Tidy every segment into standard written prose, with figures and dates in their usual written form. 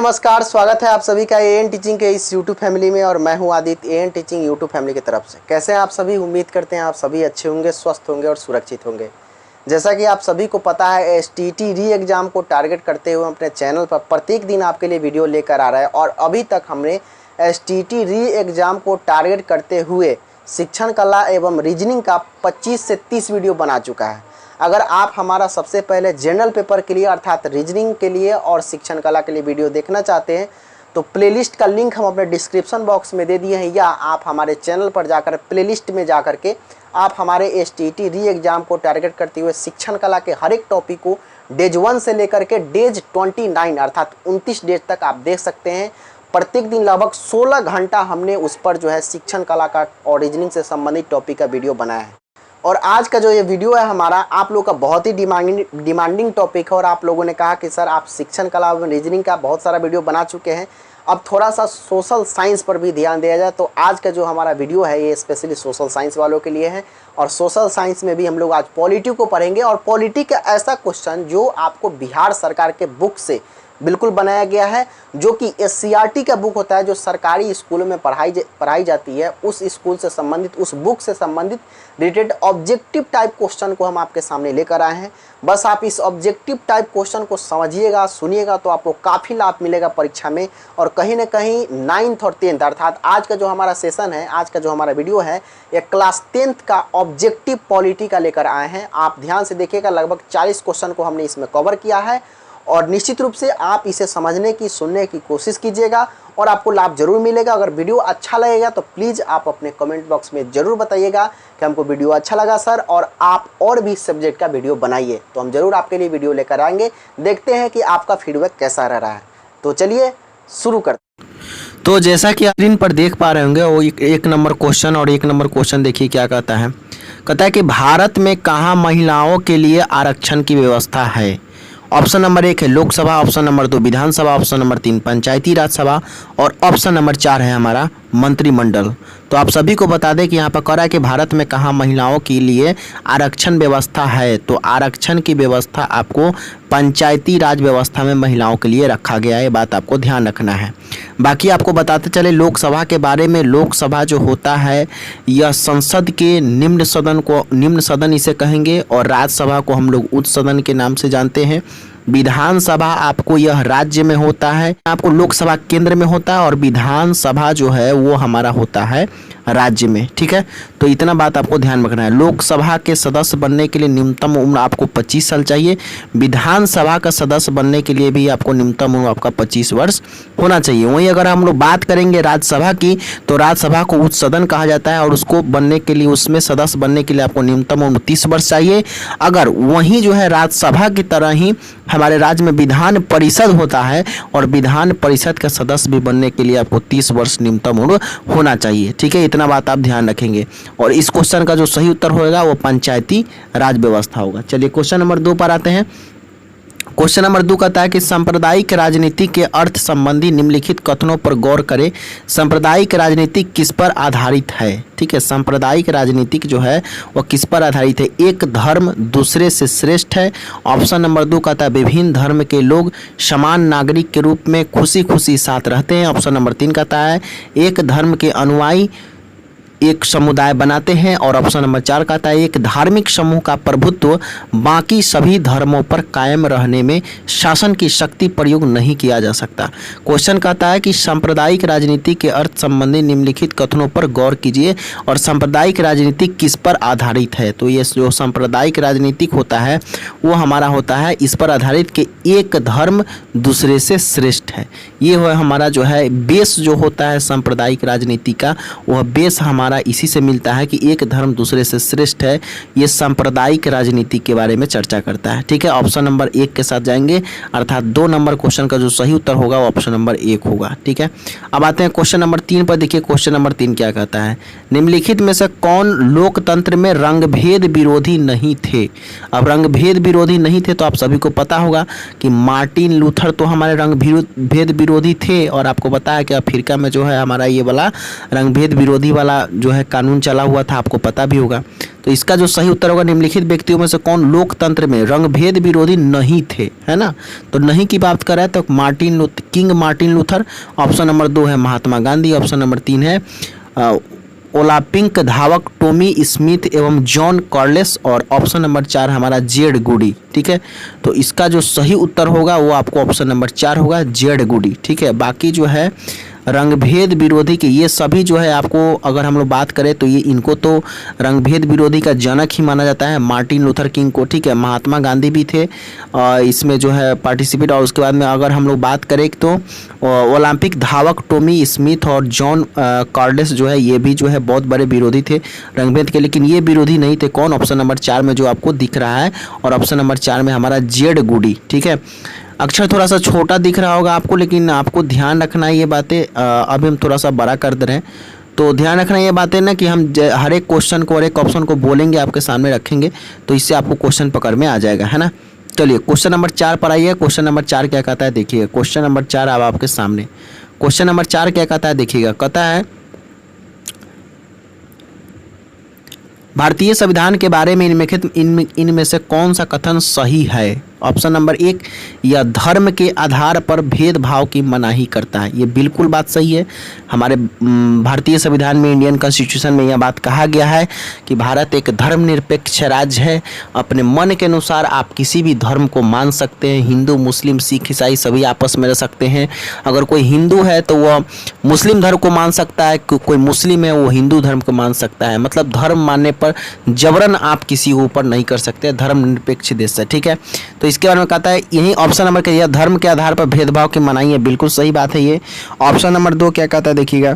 नमस्कार, स्वागत है आप सभी का एएन टीचिंग के इस यूट्यूब फैमिली में। और मैं हूं Aditya, A N teaching YouTube family की तरफ से। कैसे हैं आप सभी? उम्मीद करते हैं आप सभी अच्छे होंगे, स्वस्थ होंगे और सुरक्षित होंगे। जैसा कि आप सभी को पता है, एसटीटी री एग्ज़ाम को टारगेट करते हुए अपने चैनल पर प्रत्येक दिन आपके लिए वीडियो लेकर आ रहा है। और अभी तक हमने एसटीटी री एग्ज़ाम को टारगेट करते हुए शिक्षण कला एवं रीजनिंग का 25 से 30 वीडियो बना चुका है। अगर आप हमारा सबसे पहले जनरल पेपर के लिए अर्थात रीजनिंग के लिए और शिक्षण कला के लिए वीडियो देखना चाहते हैं तो प्लेलिस्ट का लिंक हम अपने डिस्क्रिप्शन बॉक्स में दे दिए हैं, या आप हमारे चैनल पर जाकर प्लेलिस्ट में जाकर के आप हमारे एसटीटी री एग्ज़ाम को टारगेट करते हुए शिक्षण कला के हर एक टॉपिक को डेज 1 से लेकर के डेज 29 अर्थात 29 डेज तक आप देख सकते हैं। प्रत्येक दिन लगभग 16 घंटा हमने उस पर जो है शिक्षण कला का और रीजनिंग से संबंधित टॉपिक का वीडियो बनाया है। और आज का जो ये वीडियो है हमारा आप लोगों का बहुत ही डिमांडिंग टॉपिक है। और आप लोगों ने कहा कि सर आप शिक्षण कला एवं रीजनिंग का बहुत सारा वीडियो बना चुके हैं, अब थोड़ा सा सोशल साइंस पर भी ध्यान दिया जाए। तो आज का जो हमारा वीडियो है ये स्पेशली सोशल साइंस वालों के लिए है। और सोशल साइंस में भी हम लोग आज पॉलिटी को पढ़ेंगे। और पॉलिटी का ऐसा क्वेश्चन जो आपको बिहार सरकार के बुक से बिल्कुल बनाया गया है, जो कि एससीईआरटी का बुक होता है, जो सरकारी स्कूलों में पढ़ाई जाती है, उस स्कूल से संबंधित, उस बुक से संबंधित रिलेटेड ऑब्जेक्टिव टाइप क्वेश्चन को हम आपके सामने लेकर आए हैं। बस आप इस ऑब्जेक्टिव टाइप क्वेश्चन को समझिएगा, सुनिएगा तो आपको काफ़ी लाभ मिलेगा परीक्षा में। और कहीं ना कहीं 9th और 10th अर्थात आज का जो हमारा सेशन है, आज का जो हमारा वीडियो है, ये क्लास 10th का ऑब्जेक्टिव पॉलिटी का लेकर आए हैं। आप ध्यान से देखिएगा, लगभग 40 क्वेश्चन को हमने इसमें कवर किया है। और निश्चित रूप से आप इसे समझने की, सुनने की कोशिश कीजिएगा और आपको लाभ जरूर मिलेगा। अगर वीडियो अच्छा लगेगा तो प्लीज़ आप अपने कमेंट बॉक्स में ज़रूर बताइएगा कि हमको वीडियो अच्छा लगा सर, और आप और भी सब्जेक्ट का वीडियो बनाइए, तो हम ज़रूर आपके लिए वीडियो लेकर आएंगे। देखते हैं कि आपका फीडबैक कैसा रह रहा है। तो चलिए शुरू करते हैं। तो जैसा कि आप स्क्रीन पर देख पा रहे होंगे, वो एक नंबर क्वेश्चन, और एक नंबर क्वेश्चन देखिए क्या कहता है कि भारत में कहाँ महिलाओं के लिए आरक्षण की व्यवस्था है। ऑप्शन नंबर 1 है लोकसभा, ऑप्शन नंबर 2 विधानसभा, ऑप्शन नंबर 3 पंचायती राज सभा और ऑप्शन नंबर 4 है हमारा मंत्रिमंडल। तो आप सभी को बता दें कि यहाँ पर कह रहा है कि भारत में कहाँ महिलाओं के लिए आरक्षण व्यवस्था है। तो आरक्षण की व्यवस्था आपको पंचायती राज व्यवस्था में महिलाओं के लिए रखा गया है, ये बात आपको ध्यान रखना है। बाकी आपको बताते चले लोकसभा के बारे में। लोकसभा जो होता है यह संसद के निम्न सदन इसे कहेंगे, और राज्यसभा को हम लोग उच्च सदन के नाम से जानते हैं। विधानसभा आपको यह राज्य में होता है, आपको लोकसभा केंद्र में होता है, और विधानसभा जो है वो हमारा होता है राज्य में। ठीक है, तो इतना बात आपको ध्यान रखना है। लोकसभा के सदस्य बनने के लिए न्यूनतम उम्र आपको 25 साल चाहिए। विधानसभा का सदस्य बनने के लिए भी आपको न्यूनतम उम्र आपका 25 वर्ष होना चाहिए। वहीं अगर हम लोग बात करेंगे राज्यसभा की, तो राज्यसभा को उच्च सदन कहा जाता है, और उसको बनने के लिए, उसमें सदस्य बनने के लिए आपको न्यूनतम उम्र 30 वर्ष चाहिए। अगर वहीं जो है राज्यसभा की तरह ही हमारे राज्य में विधान परिषद होता है, और विधान परिषद का सदस्य भी बनने के लिए आपको 30 वर्ष न्यूनतम उम्र होना चाहिए। ठीक है, इतना बात आप ध्यान रखेंगे। और इस क्वेश्चन का जो सही उत्तर होगा वो पंचायती राज व्यवस्था होगा। चलिए क्वेश्चन नंबर 2 पर आते हैं। क्वेश्चन नंबर 2 कहता है कि सांप्रदायिक राजनीति के अर्थ संबंधी निम्नलिखित कथनों पर गौर करें। सांप्रदायिक राजनीति किस पर आधारित है? ठीक है, सांप्रदायिक राजनीति जो है वह किस पर आधारित है? एक धर्म दूसरे से श्रेष्ठ है। ऑप्शन नंबर 2 कहता है विभिन्न धर्म के लोग समान नागरिक के रूप में खुशी खुशी साथ रहते हैं। ऑप्शन नंबर 3 कहता है एक धर्म के अनुयायी एक समुदाय बनाते हैं। और ऑप्शन नंबर 4 कहता है एक धार्मिक समूह का प्रभुत्व बाकी सभी धर्मों पर कायम रहने में शासन की शक्ति प्रयोग नहीं किया जा सकता। क्वेश्चन कहता है कि सांप्रदायिक राजनीति के अर्थ संबंधी निम्नलिखित कथनों पर गौर कीजिए, और सांप्रदायिक राजनीति किस पर आधारित है? तो ये जो सांप्रदायिक राजनीतिक होता है वो हमारा होता है इस पर आधारित कि एक धर्म दूसरे से श्रेष्ठ है। ये हमारा जो है बेस जो होता है सांप्रदायिक राजनीति का, वह बेस हमारा इसी से मिलता है कि एक धर्म दूसरे से श्रेष्ठ है। ये सांप्रदायिक राजनीति के बारे में चर्चा करता है। ठीक है, ऑप्शन नंबर 1 के साथ जाएंगे, अर्थात 2 नंबर क्वेश्चन का जो सही उत्तर होगा वो ऑप्शन नंबर 1 होगा। ठीक है, अब आते हैं क्वेश्चन नंबर 3 पर। देखिए क्वेश्चन नंबर 3 क्या कहता है, निम्नलिखित में से कौन लोकतंत्र में रंगभेद विरोधी नहीं थे? अब रंगभेद विरोधी नहीं थे तो आप सभी को पता होगा कि मार्टिन लूथर तो हमारे रंगभेद विरोधी थे, और आपको पता है कि अफ्रीका में जो है हमारा ये वाला रंगभेद विरोधी वाला जो है कानून चला हुआ था, आपको पता भी होगा। तो इसका जो सही उत्तर होगा, निम्नलिखित व्यक्तियों में से कौन लोकतंत्र में रंगभेद विरोधी नहीं थे, है ना। तो नहीं की बात कर रहा है तो king Martin Luther. Option number 2 है महात्मा गांधी। ऑप्शन नंबर 3 है ओलंपिक धावक टॉमी स्मिथ एवं जॉन कार्लेस। और ऑप्शन नंबर 4 हमारा जेड गुडी। ठीक है, तो इसका जो सही उत्तर होगा वो आपको ऑप्शन नंबर 4 होगा, जेड गुडी। ठीक है, बाकी जो है रंगभेद विरोधी के ये सभी जो है आपको अगर हम लोग बात करें तो ये इनको तो रंगभेद विरोधी का जनक ही माना जाता है, मार्टिन लूथर किंग को। ठीक है, महात्मा गांधी भी थे इसमें जो है पार्टिसिपेट। और उसके बाद में अगर हम लोग बात करें तो ओलंपिक धावक टॉमी स्मिथ और जॉन कार्लेस जो है ये भी जो है बहुत बड़े विरोधी थे रंगभेद के, लेकिन ये विरोधी नहीं थे। कौन? ऑप्शन नंबर 4 में जो आपको दिख रहा है, और ऑप्शन नंबर 4 में हमारा जेड गुडी। ठीक है, अक्षर थोड़ा सा छोटा दिख रहा होगा आपको, लेकिन आपको ध्यान रखना है ये बातें। अभी हम थोड़ा सा बड़ा कर दे रहे हैं, तो ध्यान रखना ये बातें ना कि हम हर एक क्वेश्चन को, हर एक ऑप्शन को बोलेंगे, आपके सामने रखेंगे, तो इससे आपको क्वेश्चन पकड़ में आ जाएगा, है ना। चलिए क्वेश्चन नंबर 4 पर आइए। क्वेश्चन नंबर 4 क्या कहता है देखिए। क्वेश्चन नंबर 4 अब आपके सामने। क्वेश्चन नंबर 4 क्या कहता है देखिएगा। कहता है भारतीय संविधान के बारे में इनमें से कौन सा कथन सही है। ऑप्शन नंबर 1, यह धर्म के आधार पर भेदभाव की मनाही करता है। ये बिल्कुल बात सही है। हमारे भारतीय संविधान में, इंडियन कॉन्स्टिट्यूशन में यह बात कहा गया है कि भारत एक धर्मनिरपेक्ष राज्य है। अपने मन के अनुसार आप किसी भी धर्म को मान सकते हैं। हिंदू, मुस्लिम, सिख, ईसाई सभी आपस में रह सकते हैं। अगर कोई हिंदू है तो वह मुस्लिम धर्म को मान सकता है, कोई मुस्लिम है वो हिंदू धर्म को मान सकता है। मतलब धर्म मानने पर जबरन आप किसी के ऊपर नहीं कर सकते, धर्मनिरपेक्ष देश है। ठीक है, तो इसके बारे में कहता है यही ऑप्शन नंबर यह धर्म के आधार पर भेदभाव की मनाही है। बिल्कुल सही बात है ये। ऑप्शन नंबर 2 क्या कहता है देखिएगा,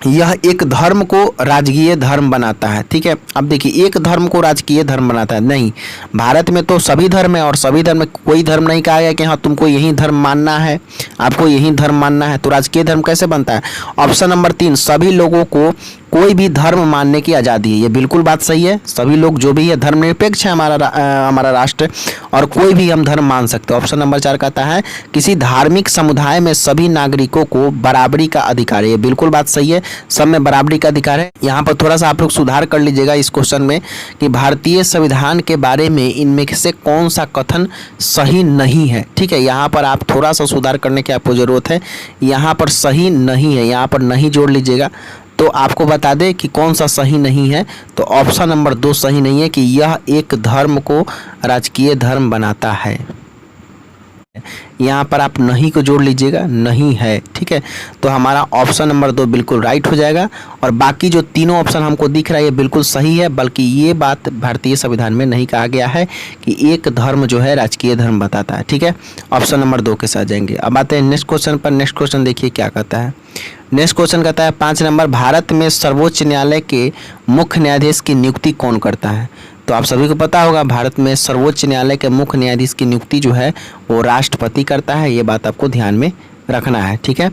यह एक धर्म को राजकीय धर्म बनाता है। ठीक है, अब देखिए एक धर्म को राजकीय धर्म बनाता है नहीं, भारत में तो सभी धर्म है और सभी धर्म में कोई धर्म नहीं कहा गया कि हाँ तुमको यही धर्म मानना है, आपको यही धर्म मानना है। तो राजकीय धर्म कैसे बनता है? ऑप्शन नंबर 3, सभी लोगों को कोई भी धर्म मानने की आज़ादी है। ये बिल्कुल बात सही है। सभी लोग जो भी है धर्मनिरपेक्ष है हमारा राष्ट्र, और कोई भी हम धर्म मान सकते हैं। ऑप्शन नंबर 4 कहता है किसी धार्मिक समुदाय में सभी नागरिकों को बराबरी का अधिकार है। ये बिल्कुल बात सही है, सब में बराबरी का अधिकार है। यहाँ पर थोड़ा सा आप लोग सुधार कर लीजिएगा इस क्वेश्चन में कि भारतीय संविधान के बारे में इनमें से कौन सा कथन सही नहीं है। ठीक है, यहाँ पर आप थोड़ा सा सुधार करने की आपको ज़रूरत है। यहाँ पर सही नहीं है, यहाँ पर नहीं जोड़ लीजिएगा। तो आपको बता दें कि कौन सा सही नहीं है, तो ऑप्शन नंबर 2 सही नहीं है कि यह एक धर्म को राजकीय धर्म बनाता है। यहाँ पर आप नहीं को जोड़ लीजिएगा, नहीं है। ठीक है, तो हमारा ऑप्शन नंबर 2 बिल्कुल राइट हो जाएगा। और बाकी जो तीनों ऑप्शन हमको दिख रहा है ये बिल्कुल सही है, बल्कि ये बात भारतीय संविधान में नहीं कहा गया है कि एक धर्म जो है राजकीय धर्म बताता है। ठीक है, ऑप्शन नंबर 2 के साथ जाएंगे। अब आते हैं नेक्स्ट क्वेश्चन पर। नेक्स्ट क्वेश्चन देखिए क्या कहता है। नेक्स्ट क्वेश्चन कहता है 5 नंबर, भारत में सर्वोच्च न्यायालय के मुख्य न्यायाधीश की नियुक्ति कौन करता है। तो आप सभी को पता होगा भारत में सर्वोच्च न्यायालय के मुख्य न्यायाधीश की नियुक्ति जो है वो राष्ट्रपति करता है। ये बात आपको ध्यान में रखना है। ठीक है,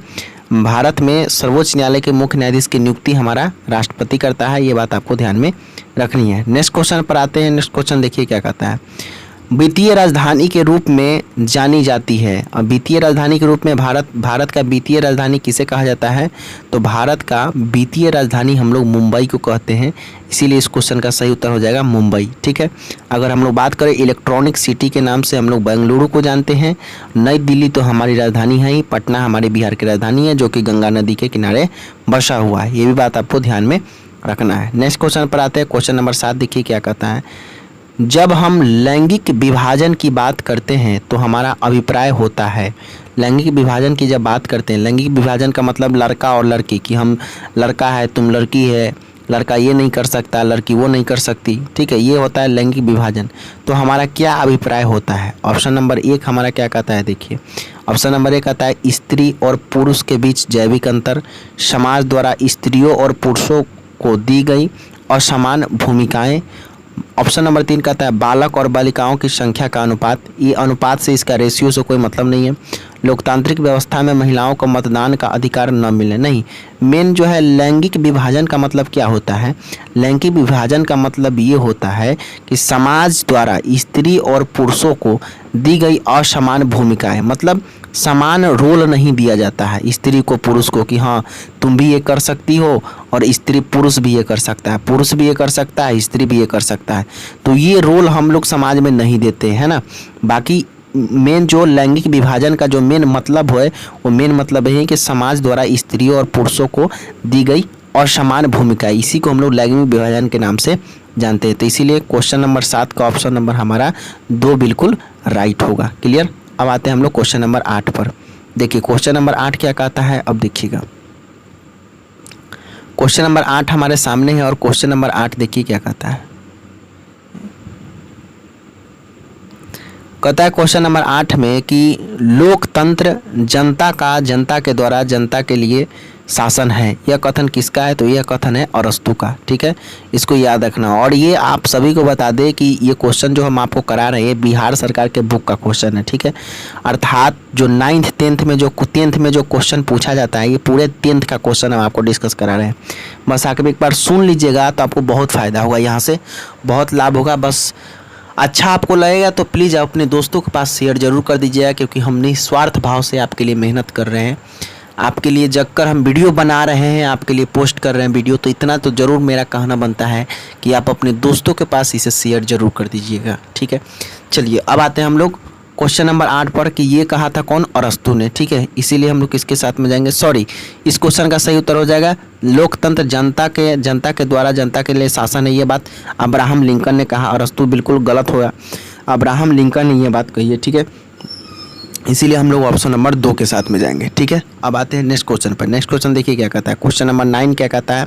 भारत में सर्वोच्च न्यायालय के मुख्य न्यायाधीश की नियुक्ति हमारा राष्ट्रपति करता है। ये बात आपको ध्यान में रखनी है। नेक्स्ट क्वेश्चन पर आते हैं। नेक्स्ट क्वेश्चन देखिए क्या कहता है। वित्तीय राजधानी के रूप में जानी जाती है। और वित्तीय राजधानी के रूप में भारत का वित्तीय राजधानी किसे कहा जाता है? तो भारत का वित्तीय राजधानी हम लोग मुंबई को कहते हैं, इसीलिए इस क्वेश्चन का सही उत्तर हो जाएगा मुंबई। ठीक है, अगर हम लोग बात करें इलेक्ट्रॉनिक सिटी के नाम से हम लोग बेंगलुरु को जानते हैं। नई दिल्ली तो हमारी राजधानी है ही, पटना हमारे बिहार की राजधानी है जो कि गंगा नदी के किनारे बसा हुआ है। ये भी बात आपको ध्यान में रखना है। नेक्स्ट क्वेश्चन पर आते हैं। क्वेश्चन नंबर 7 देखिए क्या कहता है। जब हम लैंगिक विभाजन की बात करते हैं तो हमारा अभिप्राय होता है, लैंगिक विभाजन की जब बात करते हैं, लैंगिक विभाजन का मतलब लड़का और लड़की की, हम लड़का है तुम लड़की है, लड़का ये नहीं कर सकता लड़की वो नहीं कर सकती। ठीक है, ये होता है लैंगिक विभाजन। तो हमारा क्या अभिप्राय होता है? ऑप्शन नंबर 1 हमारा क्या कहता है देखिए। ऑप्शन नंबर 1 कहता है स्त्री और पुरुष के बीच जैविक अंतर, समाज द्वारा स्त्रियों और पुरुषों को दी गई असमान भूमिकाएं। ऑप्शन नंबर 3 कहता है बालक और बालिकाओं की संख्या का अनुपात। ये अनुपात से, इसका रेशियो से कोई मतलब नहीं है। लोकतांत्रिक व्यवस्था में महिलाओं को मतदान का अधिकार न मिले। नहीं, मेन जो है लैंगिक विभाजन का मतलब क्या होता है? लैंगिक विभाजन का मतलब ये होता है कि समाज द्वारा स्त्री और पुरुषों को दी गई असमान भूमिकाएं, मतलब समान रोल नहीं दिया जाता है स्त्री को पुरुष को कि हाँ तुम भी ये कर सकती हो और स्त्री पुरुष भी ये कर सकता है, पुरुष भी ये कर सकता है, स्त्री भी ये कर सकता है। तो ये रोल हम लोग समाज में नहीं देते है ना। बाकी मेन जो लैंगिक विभाजन का जो मेन मतलब है वो मेन मतलब है कि समाज द्वारा स्त्रियों और पुरुषों को दी गई और समान भूमिका, इसी को हम लोग लैंगिक विभाजन के नाम से जानते हैं। तो इसीलिए क्वेश्चन नंबर 7 का ऑप्शन नंबर हमारा 2 बिल्कुल राइट होगा। क्लियर। अब आते हैं हम लोग क्वेश्चन नंबर 8 पर। देखिए क्वेश्चन नंबर 8 क्या कहता है, अब देखिएगा। क्वेश्चन नंबर 8 हमारे सामने है और क्वेश्चन नंबर 8 देखिए क्या कहता है। कहता है क्वेश्चन नंबर 8 में कि लोकतंत्र जनता का, जनता के द्वारा जनता के लिए शासन है। यह कथन किसका है, तो यह कथन है अरस्तू का। ठीक है, इसको याद रखना। और ये आप सभी को बता दें कि ये क्वेश्चन जो हम आपको करा रहे हैं बिहार सरकार के बुक का क्वेश्चन है। ठीक है, अर्थात जो 9th 10th में जो 10th में जो क्वेश्चन पूछा जाता है, ये पूरे 10th का क्वेश्चन हम आपको डिस्कस करा रहे हैं। बस आके एक बार सुन लीजिएगा तो आपको बहुत फ़ायदा होगा, यहाँ से बहुत लाभ होगा। बस अच्छा आपको लगेगा तो प्लीज़ आप अपने दोस्तों के पास शेयर ज़रूर कर दीजिएगा, क्योंकि हम निस्वार्थ भाव से आपके लिए मेहनत कर रहे हैं। आपके लिए जगकर हम वीडियो बना रहे हैं, आपके लिए पोस्ट कर रहे हैं वीडियो, तो इतना तो ज़रूर मेरा कहना बनता है कि आप अपने दोस्तों के पास इसे शेयर ज़रूर कर दीजिएगा। ठीक है, चलिए अब आते हैं हम लोग क्वेश्चन नंबर 8 पर कि ये कहा था कौन, अरस्तू ने। ठीक है, इसीलिए हम लोग किसके साथ में जाएंगे, सॉरी, इस क्वेश्चन का सही उत्तर हो जाएगा लोकतंत्र जनता के द्वारा जनता के लिए शासन है। ये बात अब्राहम लिंकन ने कहा, अरस्तू बिल्कुल गलत होगा, अब्राहम लिंकन ने ये बात कही है। ठीक है, इसीलिए हम लोग ऑप्शन नंबर 2 के साथ में जाएंगे। ठीक है, अब आते हैं नेक्स्ट क्वेश्चन पर। नेक्स्ट क्वेश्चन देखिए क्या कहता है, क्वेश्चन नंबर 9 क्या कहता है,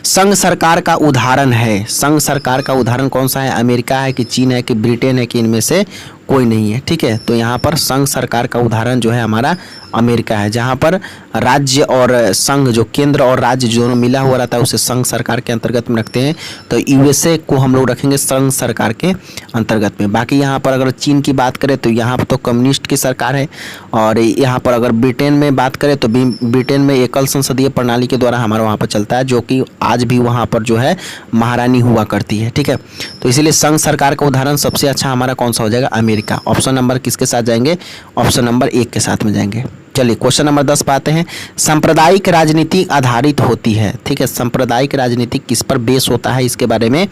संघ सरकार का उदाहरण है। संघ सरकार का उदाहरण कौन सा है, अमेरिका है कि चीन है कि ब्रिटेन है कि इनमें से कोई नहीं है। ठीक है, तो यहाँ पर संघ सरकार का उदाहरण जो है हमारा अमेरिका है, जहाँ पर राज्य और संघ जो केंद्र और राज्य दोनों मिला हुआ रहता है उसे संघ सरकार के अंतर्गत में रखते हैं। तो यूएसए को हम लोग रखेंगे संघ सरकार के अंतर्गत में। बाकी यहाँ पर अगर चीन की बात करें तो यहाँ पर तो कम्युनिस्ट की सरकार है, और यहाँ पर अगर ब्रिटेन में बात करें तो ब्रिटेन में एकल संसदीय प्रणाली के द्वारा हमारा वहाँ पर चलता है, जो कि आज भी वहाँ पर जो है महारानी हुआ करती है। ठीक है, तो इसीलिए संघ सरकार का उदाहरण सबसे अच्छा हमारा कौन सा हो जाएगा, अमेरिका। ऑप्शन नंबर किसके साथ जाएंगे, ऑप्शन नंबर 1 के साथ में जाएंगे। चलिए क्वेश्चन नंबर 10 पे आते हैं। सांप्रदायिक राजनीति आधारित होती है। ठीक है, सांप्रदायिक राजनीति किस पर बेस होता है इसके बारे में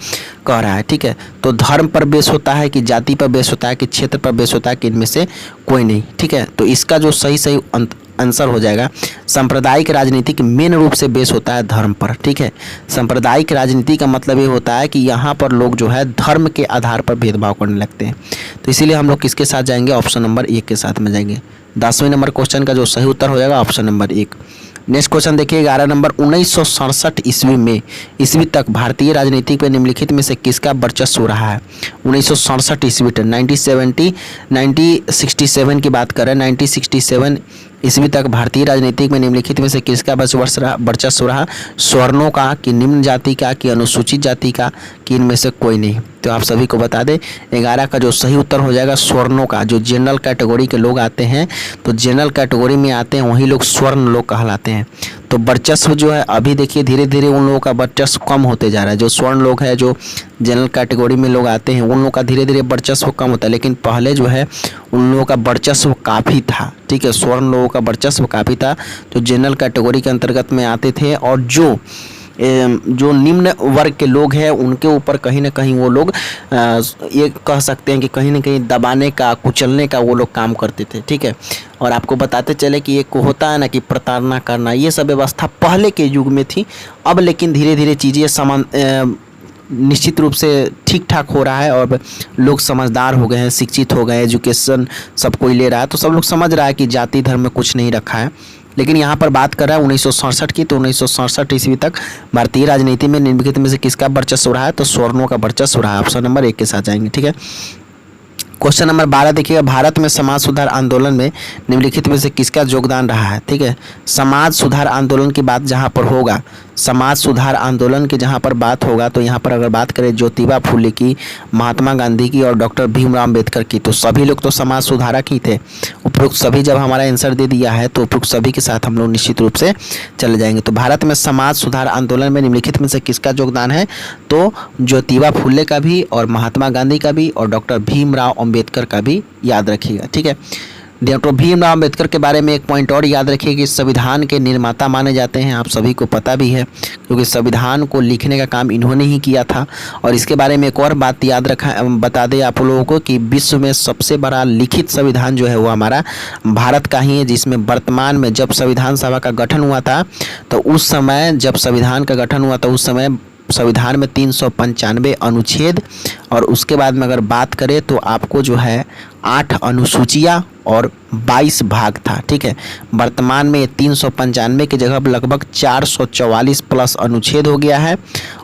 कह रहा है। ठीक है, तो धर्म पर बेस होता है कि जाति पर बेस होता है कि क्षेत्र पर बेस होता है कि इनमें से कोई नहीं। ठीक है, तो इसका जो सही आंसर हो जाएगा सांप्रदायिक राजनीति मेन रूप से बेस होता है धर्म पर। ठीक है, सांप्रदायिक राजनीति का मतलब ये होता है कि यहाँ पर लोग जो है धर्म के आधार पर भेदभाव करने लगते हैं। तो इसीलिए हम लोग किसके साथ जाएंगे, ऑप्शन नंबर 1 के साथ में जाएंगे। 10वें नंबर क्वेश्चन का जो सही उत्तर हो जाएगा ऑप्शन नंबर 1। नेक्स्ट क्वेश्चन देखिए 11 नंबर, 1967 ईस्वी तक भारतीय राजनीति में निम्नलिखित में से किसका वर्चस्व रहा है। 1967 ईस्वी तक 1967 की बात करें, 1967 ईस्वी तक भारतीय राजनीति में निम्नलिखित में से किसका वर्चस्व रहा, स्वर्णों का कि निम्न जाति का कि अनुसूचित जाति का कि इनमें से कोई नहीं। तो आप सभी को बता दें 11 का जो सही उत्तर हो जाएगा स्वर्णों का। जो जनरल कैटेगरी के लोग आते हैं, तो जनरल कैटेगरी में आते हैं वही लोग स्वर्ण लोग कहलाते हैं। तो वर्चस्व जो है अभी देखिए धीरे धीरे उन लोगों का वर्चस्व कम होते जा रहा है। जो स्वर्ण लोग हैं, जो जनरल कैटेगरी में लोग आते हैं, उन लोगों का धीरे धीरे वर्चस्व कम होता है, लेकिन पहले जो है उन लोगों का वर्चस्व काफ़ी था। ठीक है, स्वर्ण लोगों का वर्चस्व काफ़ी था, जो जनरल कैटेगरी के अंतर्गत में आते थे, और जो निम्न वर्ग के लोग हैं उनके ऊपर कहीं ना कहीं वो लोग ये कह सकते हैं कि कहीं ना कहीं दबाने का, कुचलने का वो लोग काम करते थे। ठीक है, और आपको बताते चले कि एक होता है ना कि प्रताड़ना करना, ये सब व्यवस्था पहले के युग में थी। अब लेकिन धीरे धीरे चीज़ें निश्चित रूप से ठीक ठाक हो रहा है, और लोग समझदार हो गए हैं, शिक्षित हो गए, एजुकेशन सब कोई ले रहा है, तो सब लोग समझ रहा है कि जाति धर्म में कुछ नहीं रखा है। लेकिन यहाँ पर बात कर रहा है 1967 की, तो 1967 ईस्वी तक भारतीय राजनीति में निम्नलिखित में से किसका वर्चस्व रहा है, तो स्वर्णों का वर्चस्व रहा है। ऑप्शन नंबर 1 के साथ जाएंगे। ठीक है, क्वेश्चन नंबर 12 देखिएगा, भारत में समाज सुधार आंदोलन में निम्नलिखित में से किसका योगदान रहा है। ठीक है, समाज सुधार आंदोलन की बात जहाँ पर होगा, समाज सुधार आंदोलन की जहाँ पर बात होगा, तो यहाँ पर अगर बात करें ज्योतिबा फुले की, महात्मा गांधी की और डॉक्टर भीमराव अम्बेडकर की, तो सभी लोग तो समाज सुधारक ही थे। उपरोक्त सभी जब हमारा आंसर दे दिया है तो उपरोक्त सभी के साथ हम लोग निश्चित रूप से चले जाएंगे। तो भारत में समाज सुधार आंदोलन में निम्नलिखित में से किसका योगदान है, तो ज्योतिबा फुले का भी और महात्मा गांधी का भी और डॉक्टर भीमराव अम्बेडकर का भी याद रखिएगा। ठीक है, डॉक्टर भीमराव अम्बेडकर के बारे में एक पॉइंट और याद रखिए कि संविधान के निर्माता माने जाते हैं, आप सभी को पता भी है क्योंकि संविधान को लिखने का काम इन्होंने ही किया था। और इसके बारे में एक और बात याद बता दें आप लोगों को कि विश्व में सबसे बड़ा लिखित संविधान जो है वो हमारा भारत का ही है, जिसमें वर्तमान में जब संविधान सभा का गठन हुआ था तो उस समय जब संविधान का गठन हुआ था उस समय संविधान में 395 अनुच्छेद और उसके बाद में अगर बात करें तो आपको जो है 8 अनुसूचियाँ और 22 भाग था। ठीक है, वर्तमान में 395 की जगह लगभग 444 प्लस अनुच्छेद हो गया है।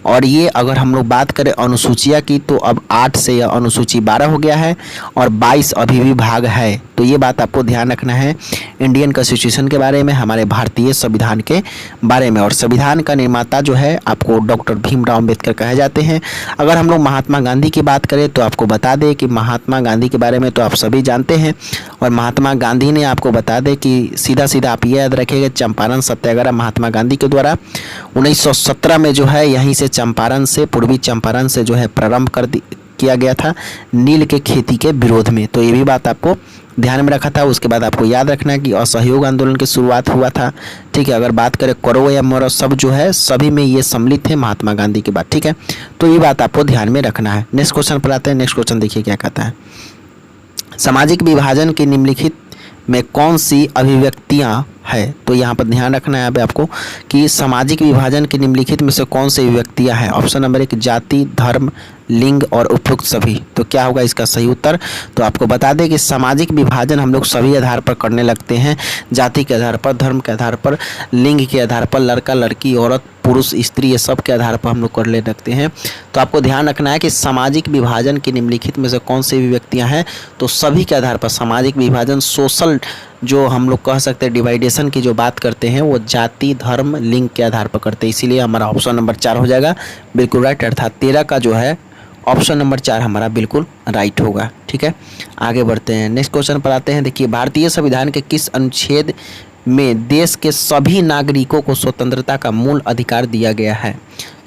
और ये अगर हम लोग बात करें अनुसूचियाँ की तो अब 8 से यह अनुसूची 12 हो गया है और 22 अभी भी भाग है। तो ये बात आपको ध्यान रखना है इंडियन कॉन्स्टिट्यूशन के बारे में, हमारे भारतीय संविधान के बारे में। और संविधान का निर्माता जो है आपको डॉक्टर भीमराव अम्बेडकर कहे जाते हैं। अगर हम लोग महात्मा गांधी की बात करें तो आपको बता दें कि महात्मा गांधी के बारे में तो आप सभी जानते हैं और महात्मा गांधी ने आपको बता दें कि सीधा सीधा आप ये याद रखिएगा चंपारण सत्याग्रह महात्मा गांधी के द्वारा 1917 में जो है यहीं से चंपारण से पूर्वी चंपारण से जो है प्रारंभ किया गया था नील के खेती के विरोध में। तो ये भी बात आपको ध्यान में रखा था। उसके बाद आपको याद रखना है कि असहयोग आंदोलन की शुरुआत हुआ था। ठीक है, अगर बात करें करो या मरो सब जो है सभी में ये सम्मिलित थे महात्मा गांधी की बात। ठीक है, तो ये बात आपको ध्यान में रखना है। नेक्स्ट क्वेश्चन पर आते हैं। नेक्स्ट क्वेश्चन देखिए क्या कहता है, सामाजिक विभाजन की निम्नलिखित में कौन सी अभिव्यक्तियां है। तो यहाँ पर ध्यान रखना है आपको कि सामाजिक विभाजन के निम्नलिखित में से कौन सी अभिव्यक्तियां हैं। ऑप्शन नंबर 1 जाति, धर्म, लिंग और उपयुक्त सभी। तो क्या होगा इसका सही उत्तर। तो आपको बता दें कि सामाजिक विभाजन हम लोग सभी आधार पर करने लगते हैं, जाति के आधार पर, धर्म के आधार पर, लिंग के आधार पर, लड़का लड़की औरत पुरुष स्त्री ये सब के आधार पर हम लोग करने लगते हैं। तो आपको ध्यान रखना है कि सामाजिक विभाजन की निम्नलिखित में से कौन सी अभिव्यक्तियां हैं। तो सभी के आधार पर सामाजिक विभाजन सोशल जो हम लोग कह सकते हैं डिवाइडेशन की जो बात करते हैं वो जाति, धर्म, लिंग के आधार पर करते हैं। इसीलिए हमारा ऑप्शन नंबर 4 हो जाएगा बिल्कुल राइट, अर्थात 13 का जो है ऑप्शन नंबर 4 हमारा बिल्कुल राइट होगा। ठीक है, आगे बढ़ते हैं। नेक्स्ट क्वेश्चन पर आते हैं। देखिए, भारतीय संविधान के किस अनुच्छेद में देश के सभी नागरिकों को स्वतंत्रता का मूल अधिकार दिया गया है।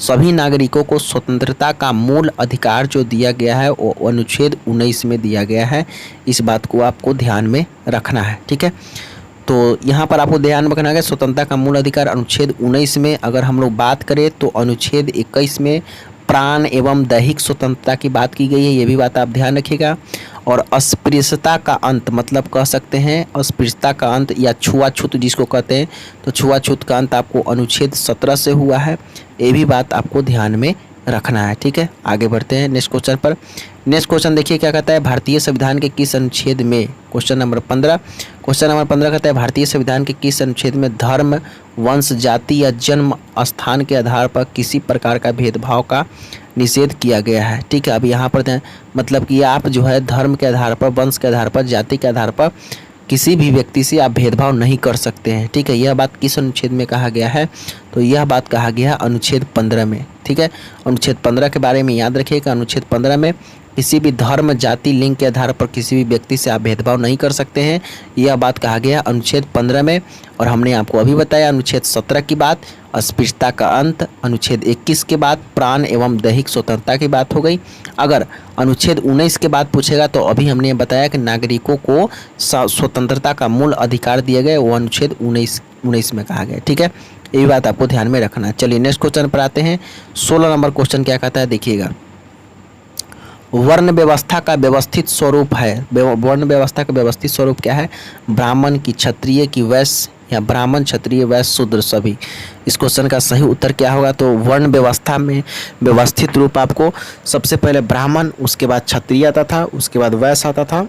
सभी नागरिकों को स्वतंत्रता का मूल अधिकार जो दिया गया है वो अनुच्छेद 19 में दिया गया है। इस बात को आपको ध्यान में रखना है। ठीक है, तो यहाँ पर आपको ध्यान रखना है स्वतंत्रता का मूल अधिकार अनुच्छेद 19 में अगर हम लोग बात करें तो अनुच्छेद 21 में प्राण एवं दैहिक स्वतंत्रता की बात की गई है, ये भी बात आप ध्यान रखिएगा। और अस्पृश्यता का अंत मतलब कह सकते हैं अस्पृश्यता का अंत या छुआछूत जिसको कहते हैं, तो छुआछूत का अंत आपको अनुच्छेद 17 से हुआ है, ये भी बात आपको ध्यान में रखना है। ठीक है, आगे बढ़ते हैं नेक्स्ट क्वेश्चन पर। नेक्स्ट क्वेश्चन देखिए क्या कहता है, भारतीय संविधान के किस अनुच्छेद में, क्वेश्चन नंबर 15 कहता है भारतीय संविधान के किस अनुच्छेद में धर्म, वंश, जाति या जन्म स्थान के आधार पर किसी प्रकार का भेदभाव का निषेध किया गया है। ठीक है, अब यहाँ पर मतलब कि आप जो है धर्म के आधार पर, वंश के आधार पर, जाति के आधार पर किसी भी व्यक्ति से आप भेदभाव नहीं कर सकते हैं। ठीक है, यह बात किस अनुच्छेद में कहा गया है, तो यह बात कहा गया है अनुच्छेद 15 में। ठीक है, अनुच्छेद 15 के बारे में याद रखिएगा। अनुच्छेद 15 में किसी भी धर्म, जाति, लिंग के आधार पर किसी भी व्यक्ति से आप भेदभाव नहीं कर सकते हैं, यह बात कहा गया अनुच्छेद 15 में। और हमने आपको अभी बताया अनुच्छेद 17 की बात अस्पृश्यता का अंत, अनुच्छेद 21 के बाद प्राण एवं दैहिक स्वतंत्रता की बात हो गई। अगर अनुच्छेद 19 के बाद पूछेगा तो अभी हमने बताया कि नागरिकों को स्वतंत्रता का मूल अधिकार दिए गए, वो अनुच्छेद 19 में कहा गया। ठीक है, ये बात आपको ध्यान में रखना है। चलिए नेक्स्ट क्वेश्चन पर आते हैं। 16 नंबर क्वेश्चन क्या कहता है देखिएगा, वर्ण व्यवस्था का व्यवस्थित स्वरूप है। वर्ण व्यवस्था का व्यवस्थित स्वरूप क्या है, ब्राह्मण की, क्षत्रिय की, वैश्य या ब्राह्मण, क्षत्रिय, वैश्य, शूद्र सभी। इस क्वेश्चन का सही उत्तर क्या होगा, तो वर्ण व्यवस्था में व्यवस्थित रूप आपको सबसे पहले ब्राह्मण, उसके बाद क्षत्रिय आता था, उसके बाद वैश्य आता था,